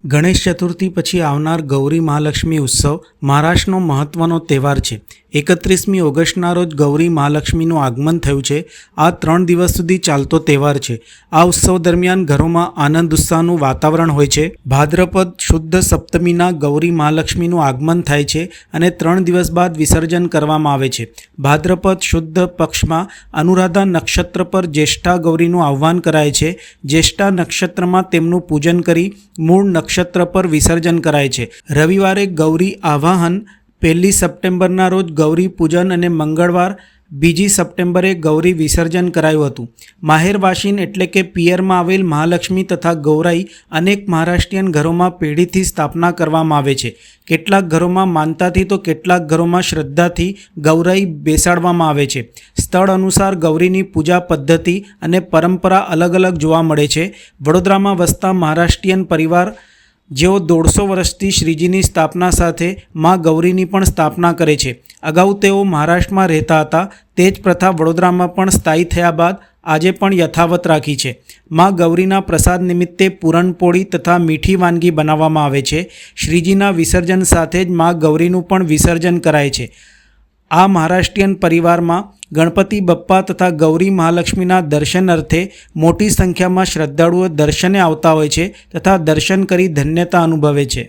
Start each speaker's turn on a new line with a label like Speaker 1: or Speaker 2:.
Speaker 1: ગણેશ ચતુર્થી પછી આવનાર ગૌરી મહાલક્ષ્મી ઉત્સવ મહારાષ્ટ્રનો મહત્વનો તહેવાર છે। 31મી ઓગસ્ટના રોજ ગૌરી મહાલક્ષ્મીનું આગમન થયું છે। આ 3 દિવસ સુધી ચાલતો તહેવાર છે। આ ઉત્સવ દરમિયાન ઘરોમાં આનંદ ઉત્સાહનું વાતાવરણ હોય છે। ભાદ્રપદ શુદ્ધ સપ્તમીના ગૌરી મહાલક્ષ્મીનું આગમન થાય છે અને 3 દિવસ બાદ વિસર્જન કરવામાં આવે છે। ભાદ્રપદ શુદ્ધ પક્ષમાં અનુરાધા નક્ષત્ર પર જ્યેષ્ઠા ગૌરીનું આહ્વાન કરાય છે। જ્યેષ્ઠા નક્ષત્રમાં તેમનું પૂજન કરી મૂળ નક્ષત્ર પર વિસર્જન કરાય છે। રવિવારે ગૌરી આવાહન, 1 સપ્ટેમ્બરના રોજ ગૌરી પૂજન અને મંગળવાર 2 સપ્ટેમ્બરે ગૌરી વિસર્જન કરાયું હતું। માહેરવાશીન એટલે કે પિયરમાં આવેલ મહાલક્ષ્મી તથા ગૌરાઈ અનેક મહારાષ્ટ્રીયન ઘરોમાં પેઢીથી સ્થાપના કરવામાં આવે છે। કેટલાક ઘરોમાં માનતાથી તો કેટલાક ઘરોમાં શ્રદ્ધાથી ગૌરાઈ બેસાડવામાં આવે છે। સ્થળ અનુસાર ગૌરીની પૂજા પદ્ધતિ અને પરંપરા અલગ અલગ જોવા મળે છે। વડોદરામાં વસતા મહારાષ્ટ્રીયન પરિવાર જેઓ 150 વર્ષથી શ્રીજીની સ્થાપના સાથે માં ગૌરીની પણ સ્થાપના કરે છે। અગાઉ તેઓ મહારાષ્ટ્રમાં રહેતા હતા। તે જ પ્રથા વડોદરામાં પણ સ્થાયી થયા બાદ આજે પણ યથાવત રાખી છે। માં ગૌરીના પ્રસાદ નિમિત્તે પૂરણપોળી તથા મીઠી વાનગી બનાવવામાં આવે છે। શ્રીજીના વિસર્જન સાથે જ માં ગૌરીનું પણ વિસર્જન કરાય છે। આ મહારાષ્ટ્રીયન પરિવારમાં ગણપતિ બપ્પા તથા ગૌરી મહાલક્ષ્મીના દર્શન અર્થે મોટી સંખ્યામાં શ્રદ્ધાળુઓ દર્શને આવતા હોય છે તથા દર્શન કરી ધન્યતા અનુભવે છે।